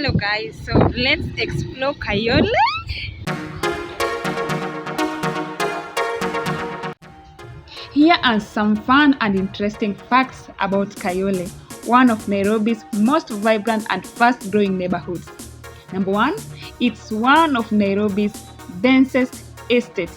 Hello guys, so let's explore Kayole. Here are some fun and interesting facts about Kayole, one of Nairobi's most vibrant and fast-growing neighborhoods. Number 1, it's one of Nairobi's densest estates.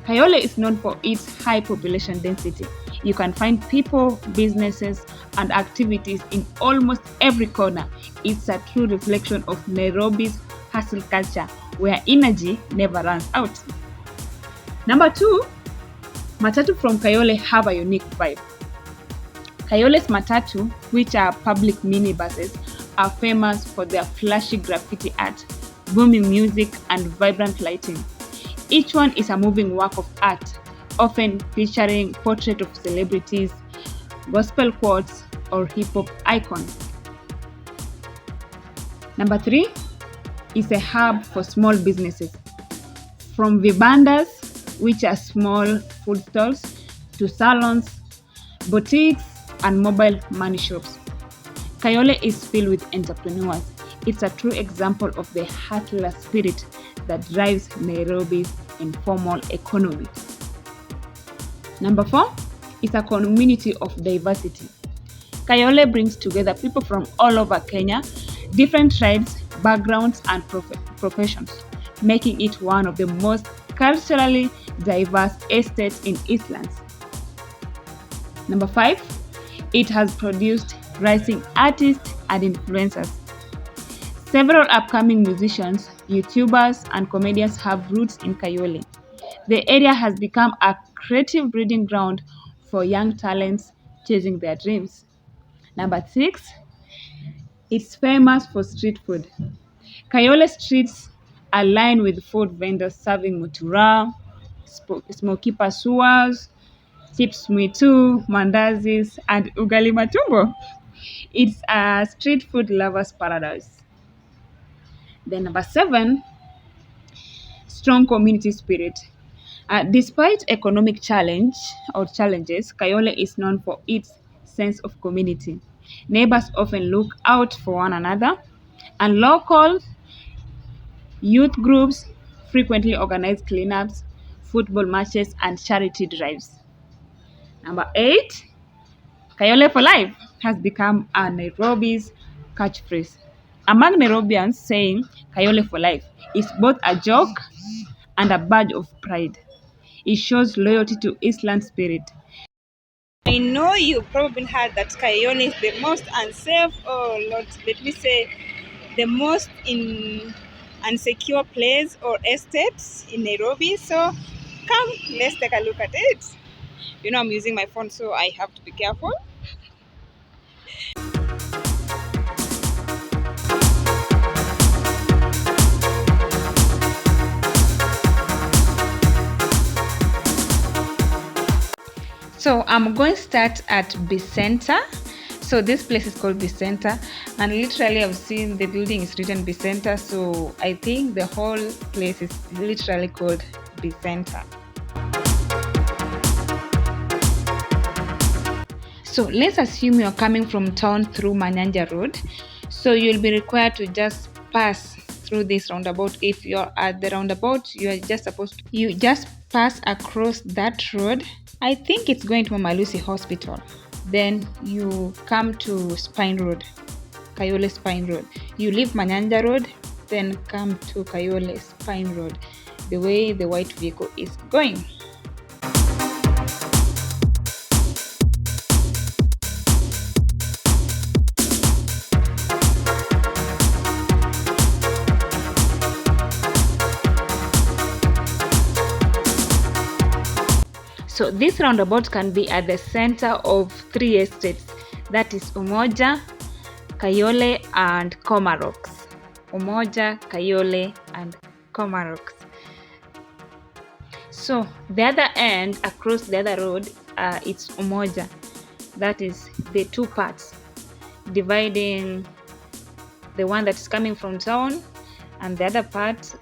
Kayole is known for its high population density. You can find people, businesses, and activities in almost every corner. It's a true reflection of Nairobi's hustle culture, where energy never runs out. Number 2, Matatus from Kayole have a unique vibe. Kayole's Matatus, which are public minibuses, are famous for their flashy graffiti art, booming music, and vibrant lighting. Each one is a moving work of art, often featuring portraits of celebrities, gospel quotes, or hip-hop icons. Number 3 is a hub for small businesses. From vibandas, which are small food stalls, to salons, boutiques, and mobile money shops. Kayole is filled with entrepreneurs. It's a true example of the hustler spirit that drives Nairobi's informal economy. Number 4 is a community of diversity. Kayole brings together people from all over Kenya, different tribes, backgrounds, and professions, making it one of the most culturally diverse estates in Eastlands. Number 5, it has produced rising artists and influencers. Several upcoming musicians, YouTubers, and comedians have roots in Kayole. The area has become a creative breeding ground for young talents chasing their dreams. Number 6, it's famous for street food. Kayole streets are lined with food vendors serving mutura, smoky pasuas, chips mwitu, mandazis, and ugali matumbo. It's a street food lover's paradise. Then number 7, strong community spirit. Despite economic challenges, Kayole is known for its sense of community. Neighbors often look out for one another, and local youth groups frequently organize cleanups, football matches, and charity drives. Number 8, Kayole for life has become a Nairobi's catchphrase. Among Nairobians, saying Kayole for life is both a joke and a badge of pride. It shows loyalty to Eastland spirit. I know you probably heard that Kayole is the most unsafe, or let me say, the most unsecure place or estates in Nairobi. So come, let's take a look at it. You know I'm using my phone, so I have to be careful. So I'm going to start at B Center. So this place is called B Center, and literally I've seen the building is written B Center, so I think the whole place is literally called B Center. So let's assume you're coming from town through Manyanja Road. So you'll be required to just pass through this roundabout. If you're at the roundabout, you just pass across that road. I think it's going to Mama Lucy Hospital. Then you come to Spine Road, Kayole Spine Road. You leave Manyanja Road, then come to Kayole Spine Road, the way the white vehicle is going. So this roundabout can be at the center of 3 estates, that is Umoja, Kayole, and Comarox. Umoja, Kayole, and Comarox. So the other end, across the other road, it's Umoja. That is the 2 parts, dividing the one that is coming from town, and the other part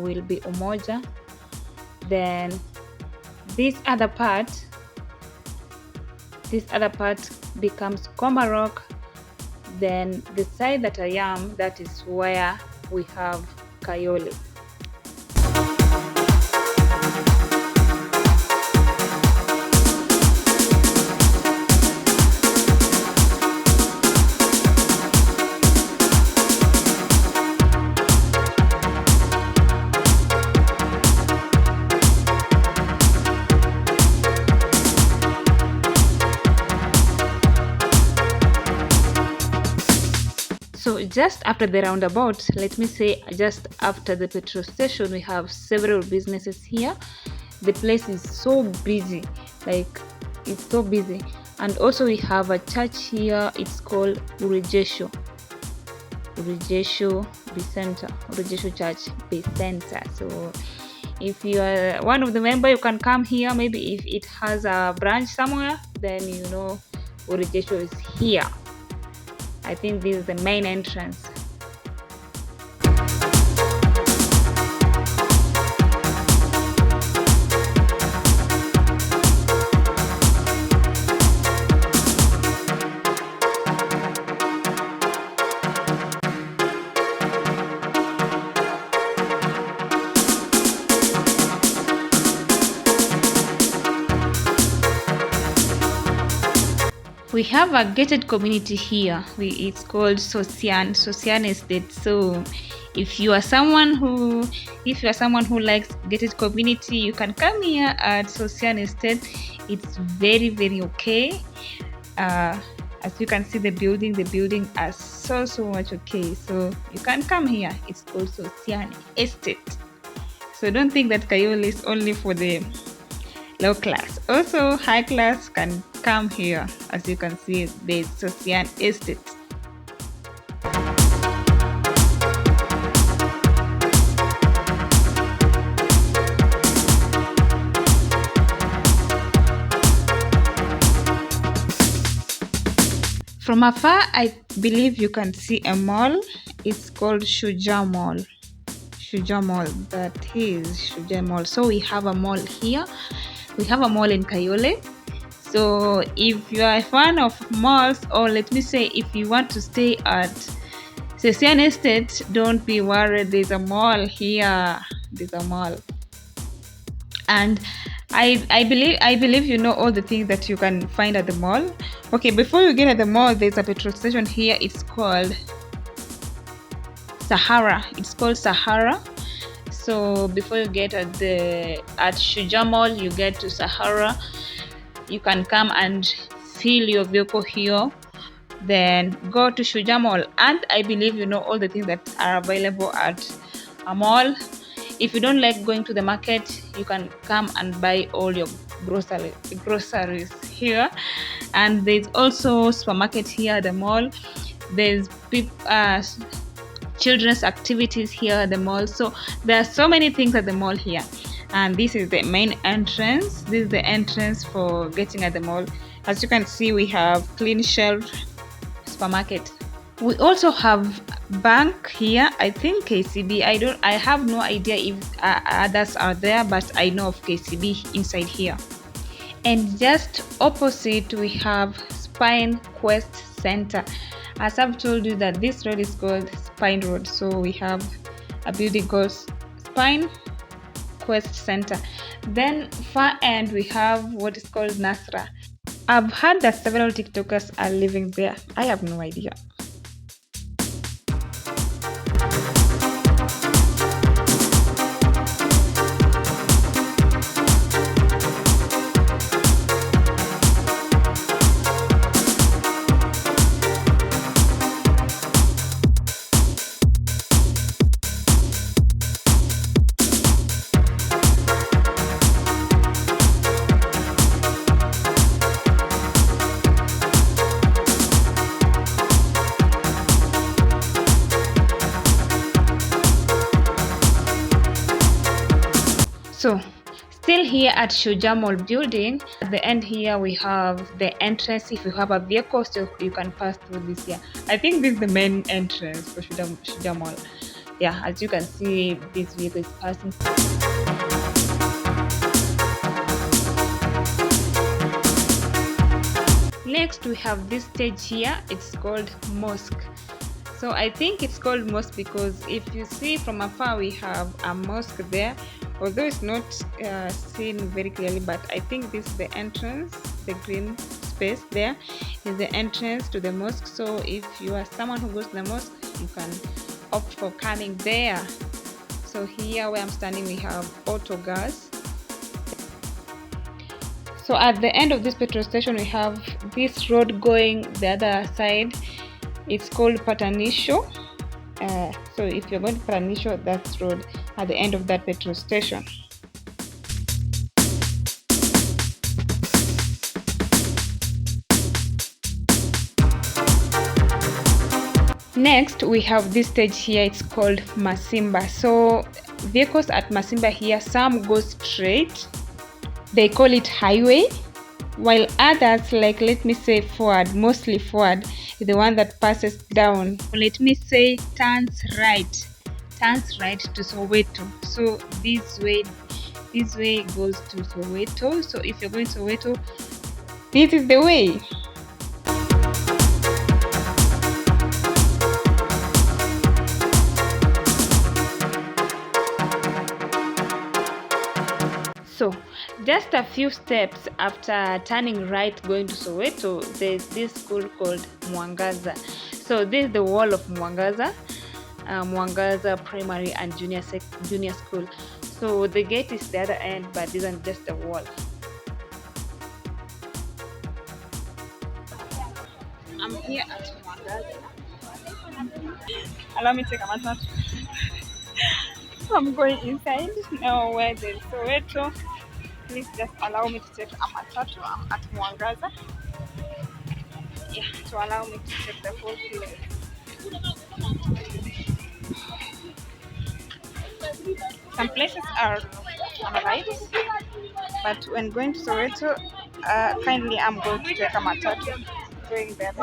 will be Umoja. Then this other part becomes Comarock, Then the side that I am, that is where we have Kayole. So just after the roundabout, let me say just after the petrol station, we have several businesses here. The place is so busy, like it's so busy. And also we have a church here. It's called Urejesho Center, Urejesho Church Center. So if you are one of the member, you can come here. Maybe if it has a branch somewhere, then you know Urejesho is here. I think this is the main entrance. We have a gated community here. It's called Socian Estate. So if you are someone who likes gated community, you can come here at Socian Estate. It's very, very okay. As you can see, the building are so much okay. So you can come here. It's called Socian Estate. So don't think that Kayole is only for the low class. Also high class can come here. As you can see, the Socian Estate. From afar, I believe you can see a mall. It's called Shujaa Mall. That is Shujaa Mall. So we have a mall here. We have a mall in Kayole. So if you are a fan of malls, or let me say, if you want to stay at Socian Estate, don't be worried. There's a mall here. There's a mall, and I believe you know all the things that you can find at the mall. Okay, before you get at the mall, there's a petrol station here. It's called Sahara. So before you get at Shujaa Mall, you get to Sahara. You can come and fill your vehicle here, then go to Shujaa Mall. And I believe you know all the things that are available at a mall. If you don't like going to the market, you can come and buy all your groceries here. And there's also supermarket here at the mall. There's children's activities here at the mall. So there are so many things at the mall here. And this is the main entrance. This is the entrance for getting at the mall. As you can see, we have clean shelf supermarket. We also have bank here. I think KCB. I have no idea if others are there, but I know of KCB inside here. And just opposite, we have Spine Quest Center. As I've told you that this road is called Spine Road. So we have a building called Spine Quest Center. Then far end, we have what is called Nasra. I've heard that several TikTokers are living there. I have no idea. So still here at Shujaa Mall building, at the end here we have the entrance. If you have a vehicle, so you can pass through this here. I think this is the main entrance for Shujaa Mall. Yeah, as you can see, this vehicle is passing. Next we have this stage here, it's called mosque. So I think it's called mosque because if you see from afar we have a mosque there, although it's not seen very clearly, but I think this is the entrance. The green space there is the entrance to the mosque. So if you are someone who goes to the mosque, you can opt for coming there. So here where I'm standing we have auto gas. So at the end of this petrol station we have this road going the other side. It's called Patanisho. So if you're going to Patanisho, that's road at the end of that petrol station. Next we have this stage here, it's called Masimba. So vehicles at Masimba here, some go straight, they call it highway, while others, like let me say forward, mostly forward, is the one that passes down, let me say turns right to Soweto. So this way goes to Soweto. So if you're going to Soweto, this is the way. So just a few steps after turning right going to Soweto, there's this school called Mwangaza. So this is the wall of Mwangaza, Mwangaza Primary and Junior School. So the gate is the other end, but this is just the wall. I'm here at Mwangaza. Allow me to take a Matatus. I'm going inside now where there's Soweto. Please just allow me to take a Matatus. I'm at Mwangaza. Yeah, to allow me to take the whole place. Some places are on rides, but when going to Soweto, kindly I'm going to take a Matatus going there.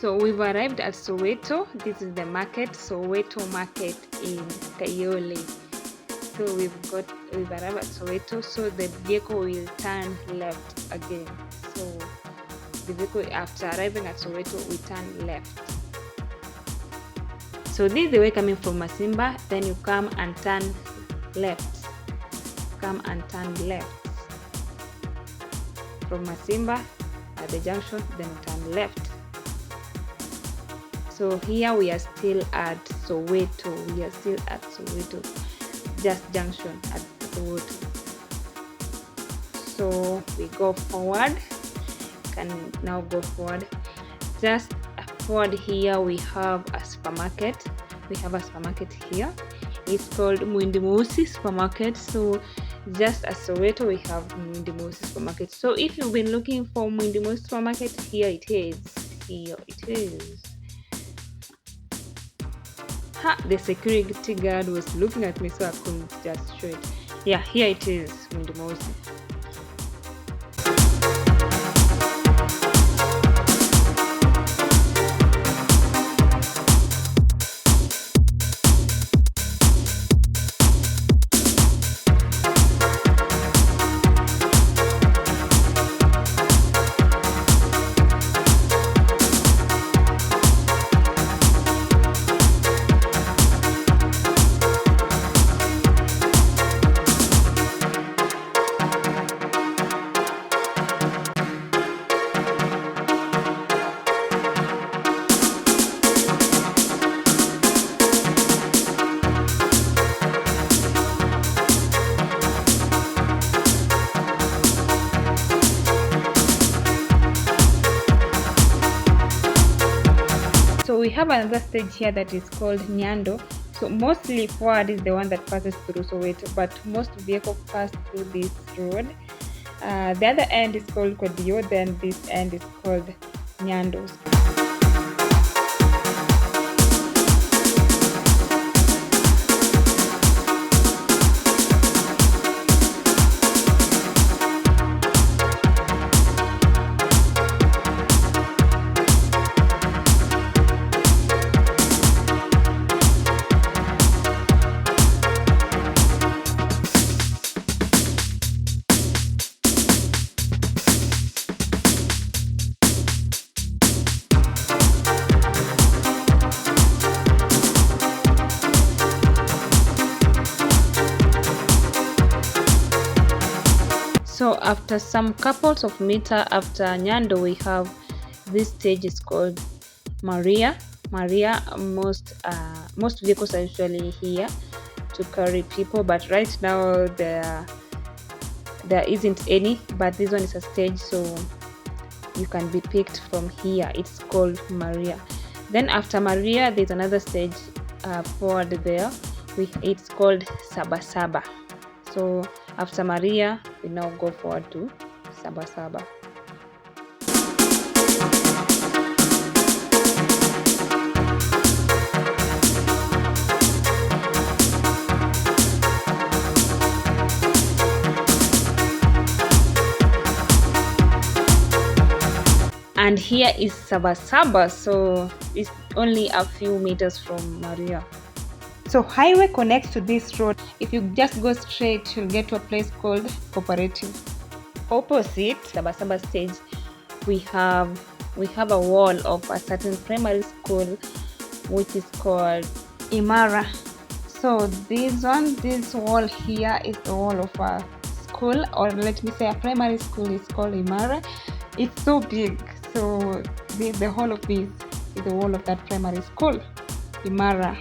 So we've arrived at Soweto. This is the market, Soweto Market in Kayole. So we've arrived at Soweto, so the vehicle will turn left again. So the vehicle, after arriving at Soweto, we turn left. So this is the way coming from Masimba, then you come and turn left. Come and turn left. From Masimba at the junction, then turn left. So here we are still at Soweto. Just junction at Soweto. So we go forward. Can now go forward. Just forward here we have a supermarket. We have a supermarket here. It's called Minibuses supermarket. So just as Soweto we have Minibuses supermarket. So if you've been looking for Minibuses supermarket, here it is. The security guard was looking at me, so I couldn't just show it. Yeah, here it is, Minibuses. So we have another stage here that is called Nyando. So mostly forward is the one that passes through Soweto, but most vehicles pass through this road. The other end is called Kodio, then this end is called Nyando. So after some couples of meters after Nyando, we have this stage is called Maria. Most vehicles are usually here to carry people, but right now there isn't any. But this one is a stage, so you can be picked from here. It's called Maria. Then after Maria, there's another stage forward there. It's called Sabasaba. So after Maria, we now go forward to Sabasaba. And here is Sabasaba, so it's only a few meters from Maria. So highway connects to this road. If you just go straight, you'll get to a place called Cooperative. Opposite Sabasaba stage, we have a wall of a certain primary school, which is called Imara. So this wall here is the wall of a school, or let me say a primary school. Is called Imara. It's so big. So the whole of this is the wall of that primary school, Imara.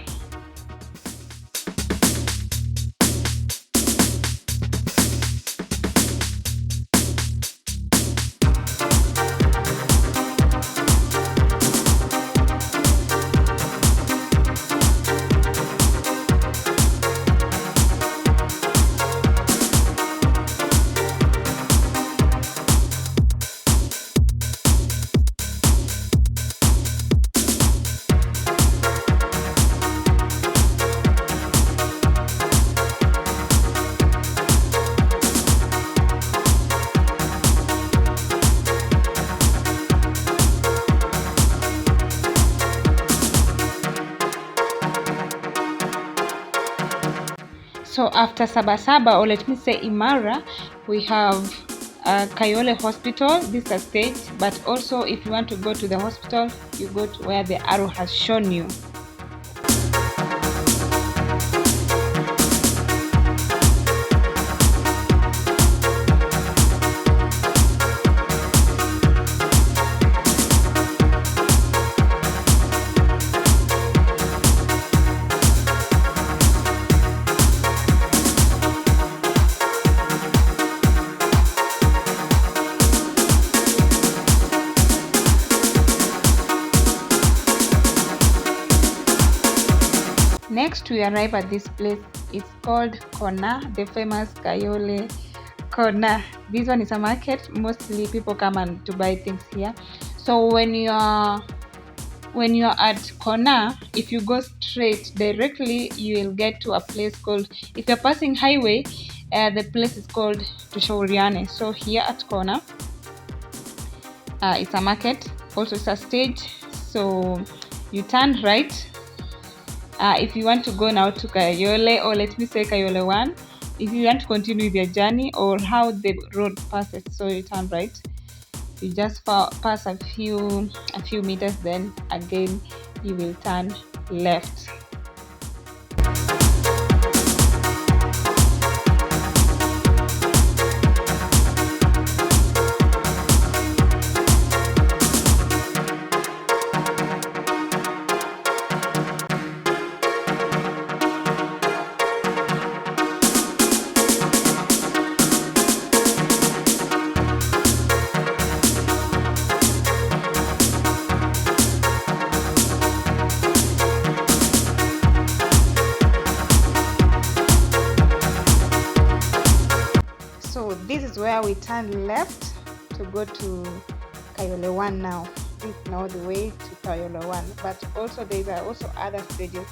So after Sabasaba, or let me say Imara, we have Kayole Hospital. This is a stage, but also if you want to go to the hospital, you go to where the arrow has shown you. Next, we arrive at this place. It's called Corner, the famous Kayole Corner. This one is a market. Mostly people come and to buy things here. So when you are at Corner, if you go straight directly, you will get to a place called, if you're passing highway, the place is called Tushauriane. So here at Corner, it's a market. Also, it's a stage. So you turn right. If you want to go now to Kayole, or let me say Kayole 1, if you want to continue with your journey or how the road passes, so you turn right. You just pass a few meters, then again you will turn left. So this is where we turn left to go to Kayole 1 now. This is now the way to Kayole 1. But also there are also other stages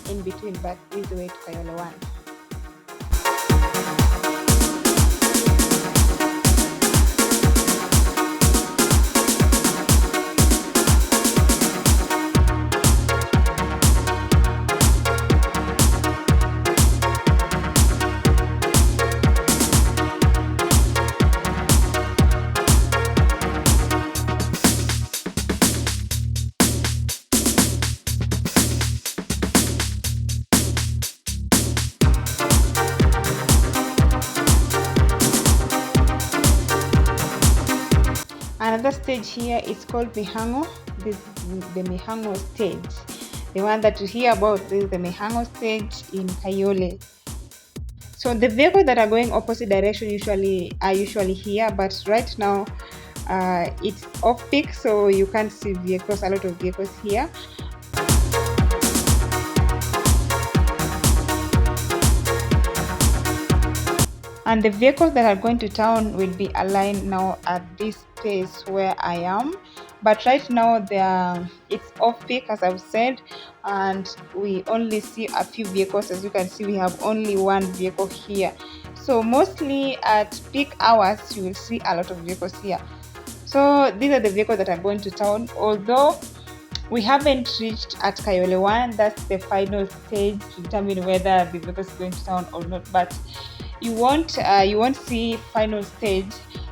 in between, but this is the way to Kayole 1. Another stage here is called Mihango. This is the Mihango stage. The one that you hear about, this is the Mihango stage in Kayole. So the vehicles that are going opposite direction are usually here, but right now it's off peak, so you can't see vehicles, a lot of vehicles here. And the vehicles that are going to town will be aligned now at this place where I am. But right now it's off peak, as I've said, and we only see a few vehicles. As you can see, we have only one vehicle here. So mostly at peak hours, you will see a lot of vehicles here. So these are the vehicles that are going to town. Although we haven't reached at Kayole 1, that's the final stage to determine whether the vehicle is going to town or not. But you won't see final stage.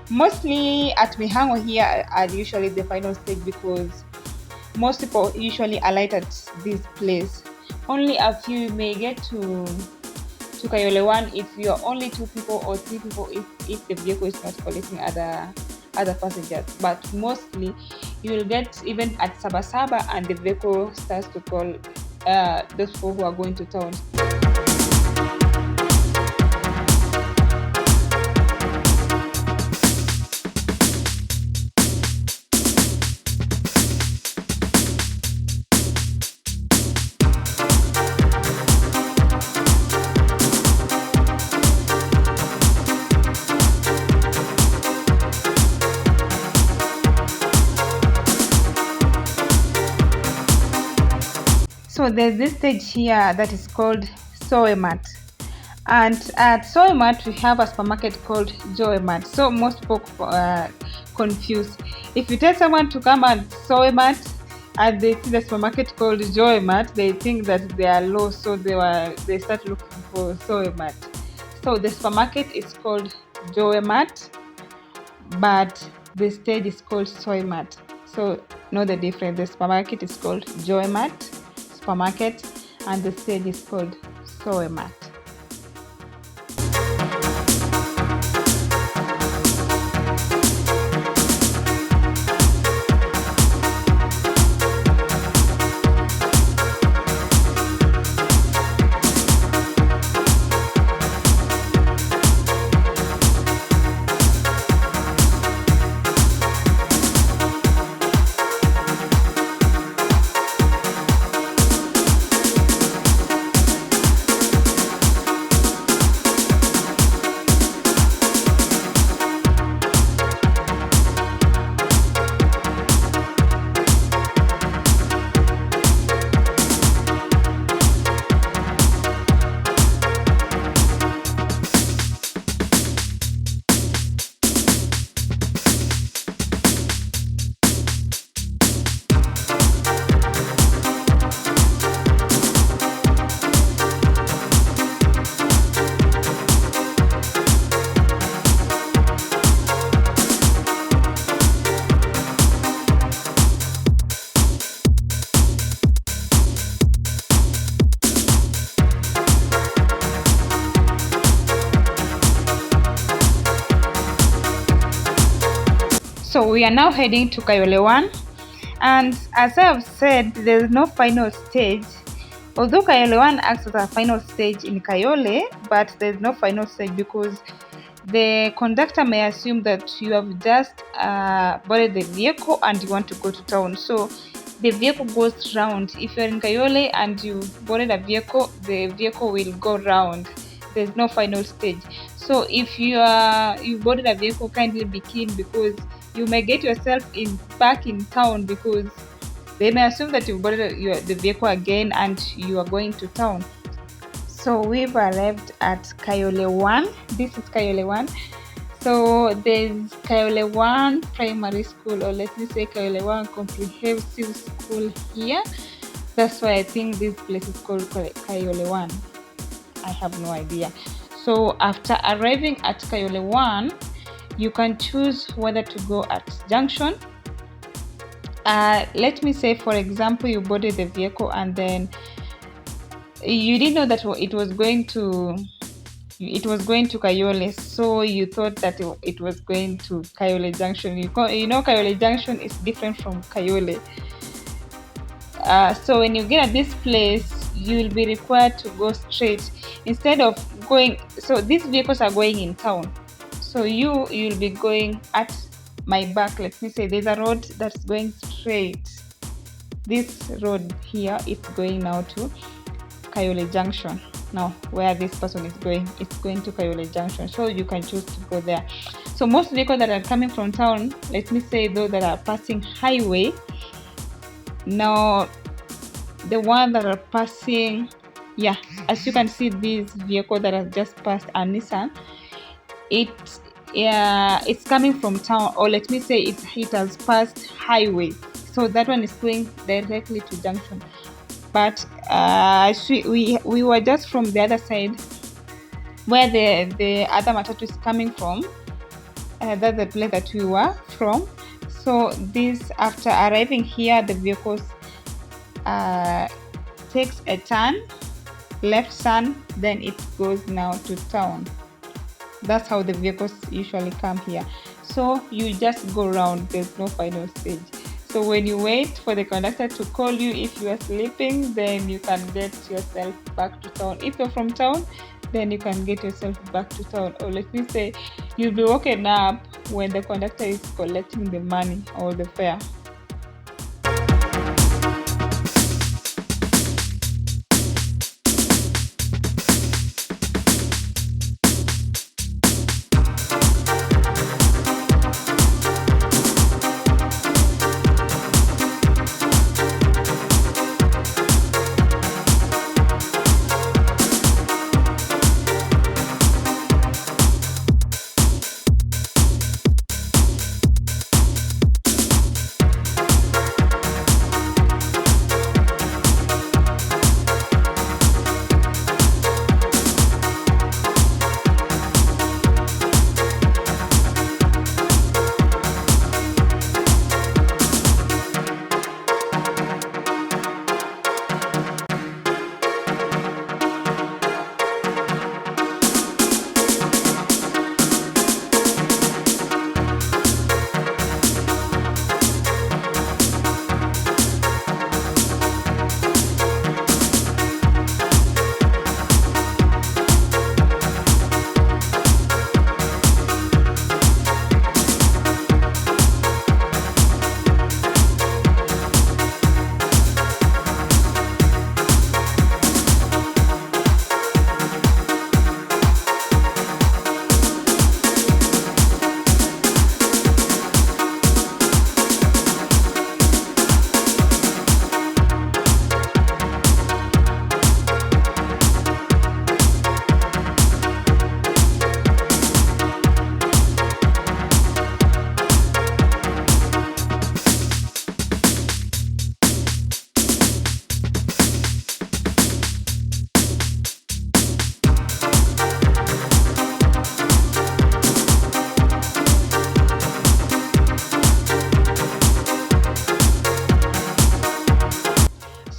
Mostly at Mihango here are usually the final stage, because most people usually alight at this place. Only a few may get to Kayole 1 if you're only 2 people or 3 people, if the vehicle is not collecting other passengers. But mostly you will get even at Sabasaba, and the vehicle starts to call those people who are going to town. So there's this stage here that is called Soemat, and at Soemat we have a supermarket called Joemat. So most people confused. If you tell someone to come at Soemat, and they see the supermarket called Joy Mart, they think that they are low, so they start looking for Soy Mart. So the supermarket is called Joy Mart, but the stage is called Soy Mart. So know the difference. The supermarket is called Joy Mart supermarket, and the stage is called Soy Mart. So we are now heading to Kayole 1, and as I have said, there is no final stage. Although Kayole 1 acts as a final stage in Kayole, but there is no final stage because the conductor may assume that you have just boarded the vehicle and you want to go to town. So the vehicle goes round. If you're in Kayole and you boarded a vehicle, the vehicle will go round. There's no final stage. So if you boarded a vehicle, kindly be keen, because you may get yourself back in town, because they may assume that you've boarded the vehicle again and you are going to town. So we've arrived at Kayole 1. This is Kayole 1. So there's Kayole 1 Primary School, or let me say Kayole 1 Comprehensive School here. That's why I think this place is called Kayole 1. I have no idea. So after arriving at Kayole 1, you can choose whether to go at junction. Let me say, for example, you boarded the vehicle and then you didn't know that it was going to Kayole, so you thought that it was going to Kayole Junction. You know Kayole Junction is different from Kayole. So when you get at this place, you will be required to go straight instead of going. So these vehicles are going in town, so you'll be going at my back. Let me say there's a road that's going straight. This road here is going now to Kayole Junction. Now where this person is going, it's going to Kayole Junction, so you can choose to go there. So most vehicles that are coming from town, let me say those that are passing highway, now the ones that are passing, yeah, as you can see, this vehicle that has just passed a Nissan, it's coming from town, or let me say it has passed highway, so that one is going directly to junction. But we were just from the other side where the other Matatus is coming from. That's the place that we were from. So this, after arriving here, the vehicles takes a turn, left turn, then it goes now to town. That's how the vehicles usually come here. So you just go around. There's no final stage. So when you wait for the conductor to call you, if you are sleeping, then you can get yourself back to town. If you're from town, then you can get yourself back to town. Or let me say, you'll be woken up when the conductor is collecting the money or the fare.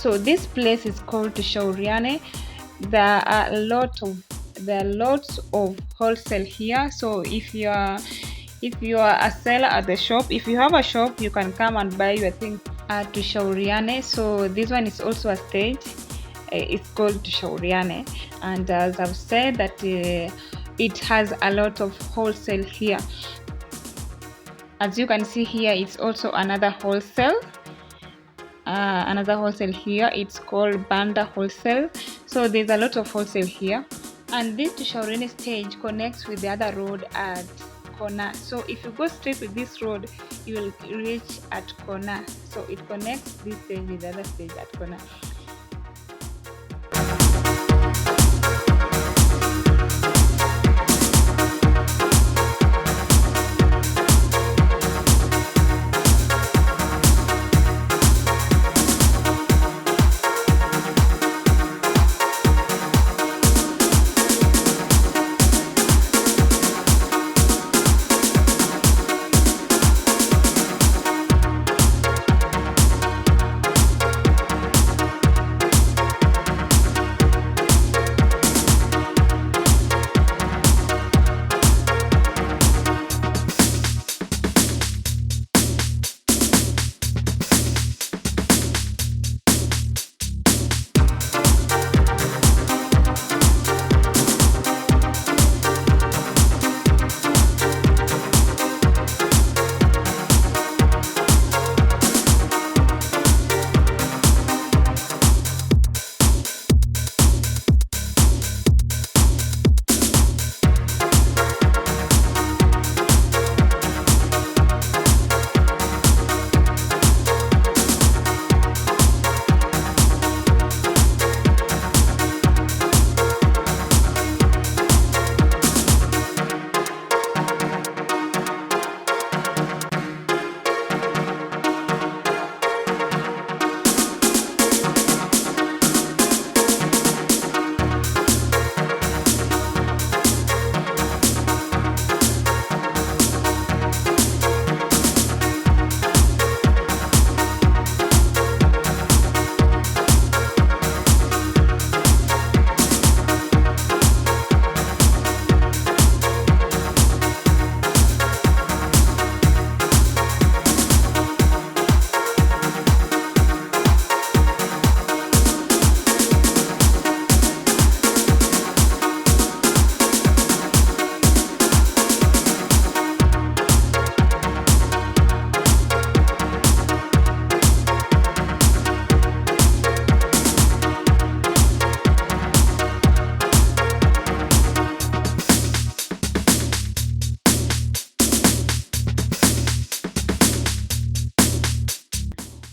So this place is called Tushauriane. There are lots of wholesale here. So if you are a seller at the shop, if you have a shop, you can come and buy your things at Tushauriane. So this one is also a stage. It's called Tushauriane, and as I've said that it has a lot of wholesale here. As you can see here, it's also another wholesale here. It's called Banda Wholesale. So there's a lot of wholesale here, and this Tushauriane stage connects with the other road at Kona. So if you go straight with this road, you will reach at Kona. So it connects this stage with the other stage at Kona.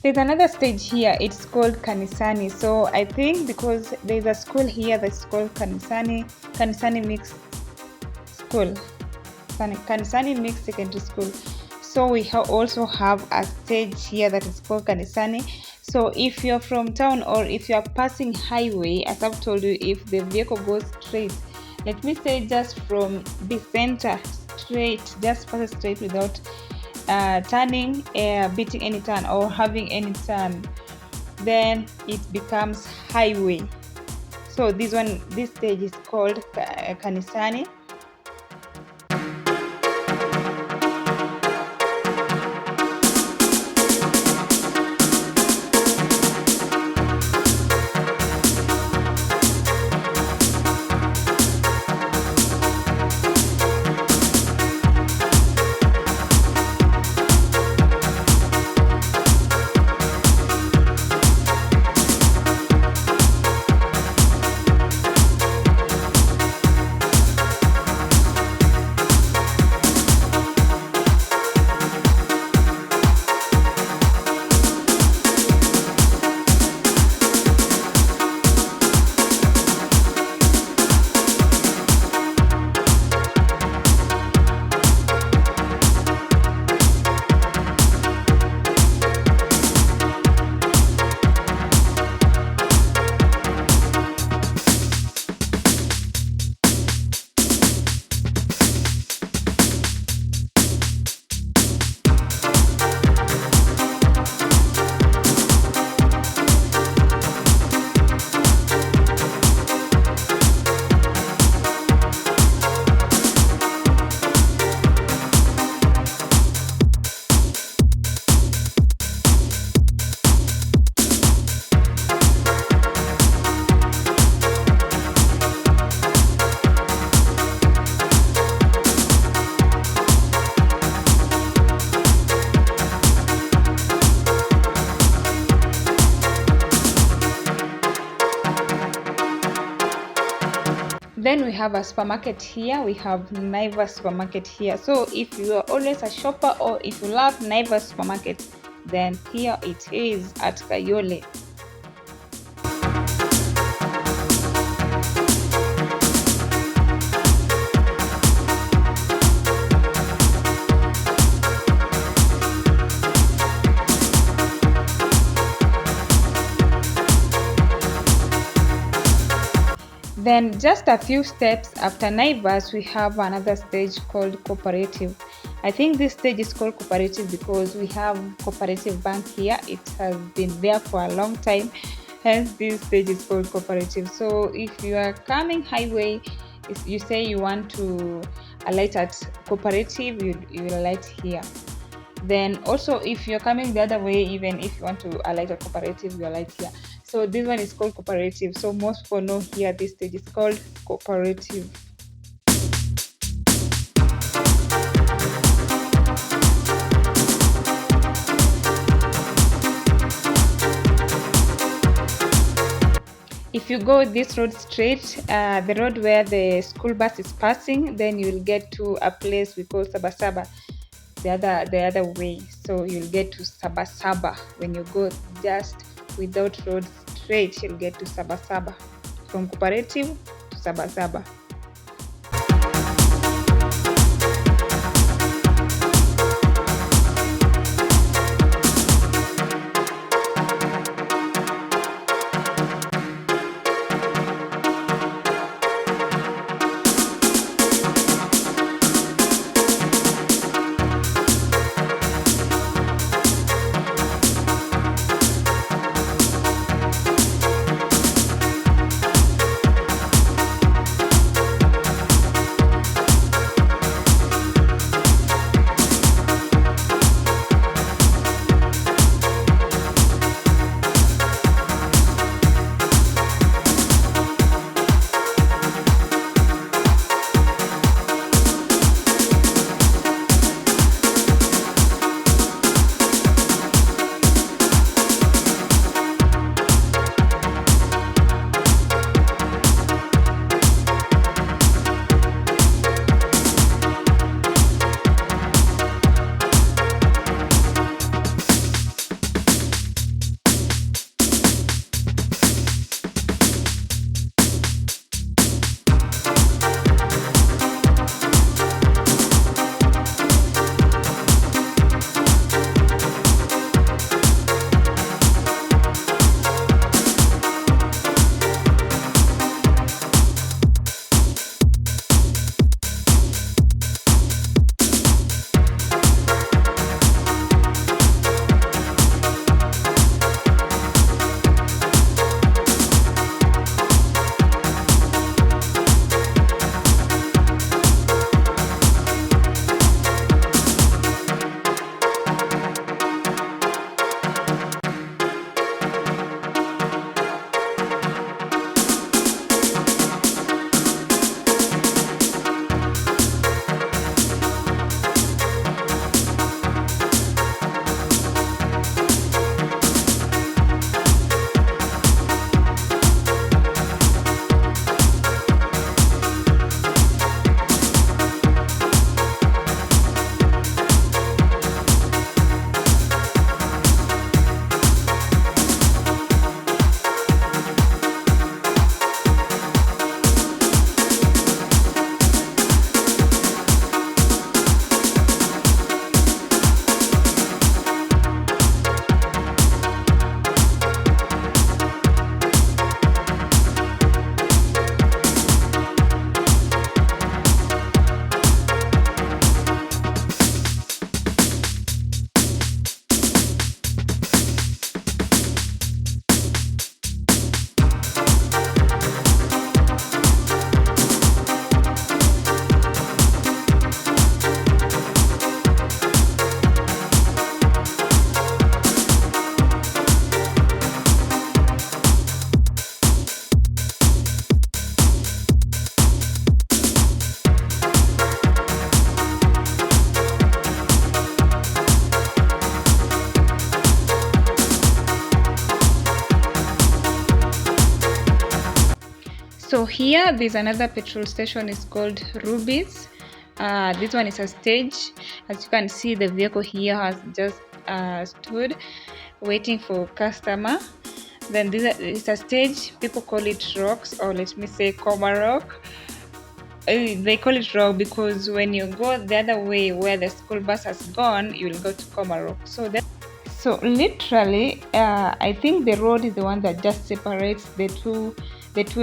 There's another stage here, it's called Kanisani. So I think because there's a school here that's called Kanisani Mixed School, Kanisani Mixed Secondary School. So we also have a stage here that is called Kanisani. So if you're from town or if you're passing highway, as I've told you, if the vehicle goes straight, let me say just from the center straight, just pass straight without turning, beating any turn or having any turn, then it becomes highway. So this stage is called Kanisani. Then we have a supermarket here. We have Naivas supermarket here. So if you are always a shopper or if you love Naivas supermarket, then here it is at Kayole. Then just a few steps after Naivas, we have another stage called cooperative. I think this stage is called cooperative because we have cooperative bank here. It has been there for a long time, hence this stage is called cooperative. So if you are coming highway, if you say you want to alight at cooperative, you will alight here. Then also if you're coming the other way, even if you want to alight at cooperative, you alight here. So this one is called cooperative. So most people know here this stage is called cooperative. If you go this road straight, the road where the school bus is passing, then you will get to a place we call Sabasaba, the other way. So you'll get to Sabasaba. When you go just without road straight, you'll get to Sabasaba. From cooperative to Sabasaba. So here there's another petrol station, is called Ruby's. This one is a stage. As you can see, the vehicle here has just stood waiting for customer. Then this is a stage. People call it rocks, or let me say Coma Rock. They call it rock because when you go the other way where the school bus has gone, you will go to Coma Rock. So literally, I think the road is the one that just separates the two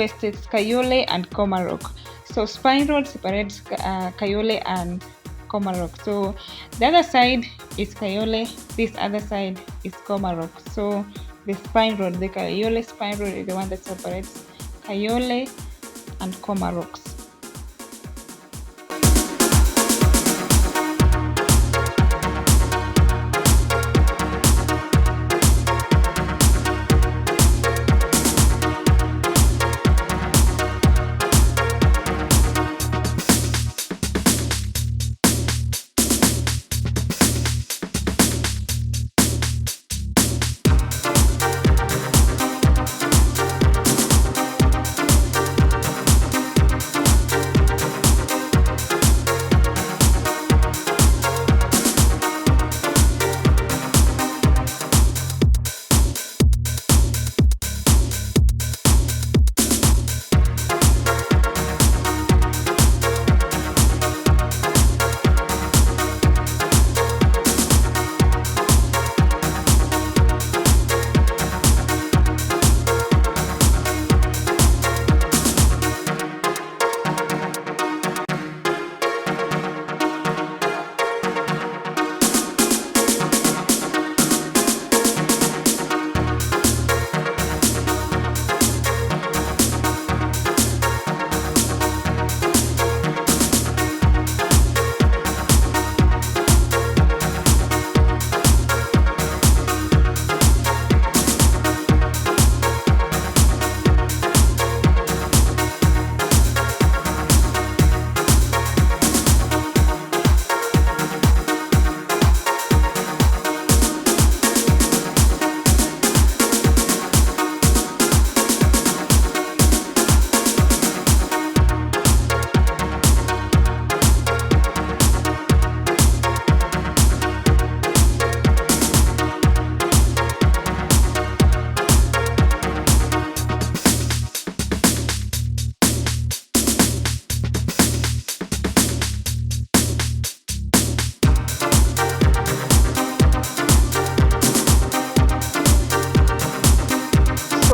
estates, Kayole and Coma Rock. So Spine Road separates Kayole and Coma Rock. So the other side is Kayole, this other side is Coma Rock. So the Spine Road, the Kayole Spine Road, is the one that separates Kayole and Coma Rocks.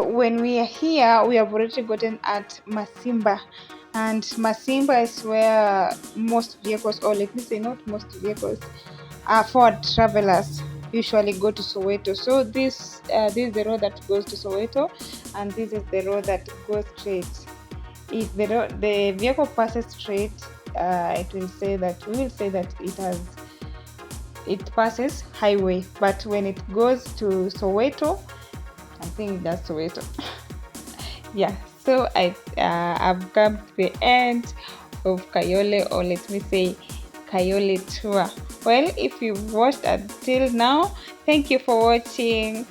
When we are here, we have already gotten at Masimba, and Masimba is where most vehicles, or let me say not most vehicles, Ford travelers usually go to Soweto. So this is the road that goes to Soweto, and this is the road that goes straight. If the vehicle passes straight, we will say that it passes highway, but when it goes to Soweto, I think that's Soweto. Yeah, so I've come to the end of Kayole, or let me say Kayole tour. Well, if you've watched until now, thank you for watching.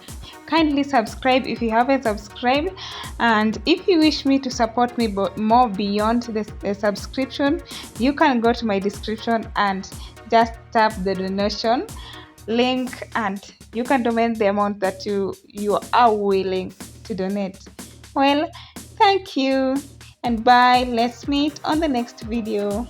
Kindly subscribe if you haven't subscribed, and if you wish me to support me more beyond the subscription, you can go to my description and just tap the donation link, and you can donate the amount that you are willing to donate. Well, thank you and bye. Let's meet on the next video.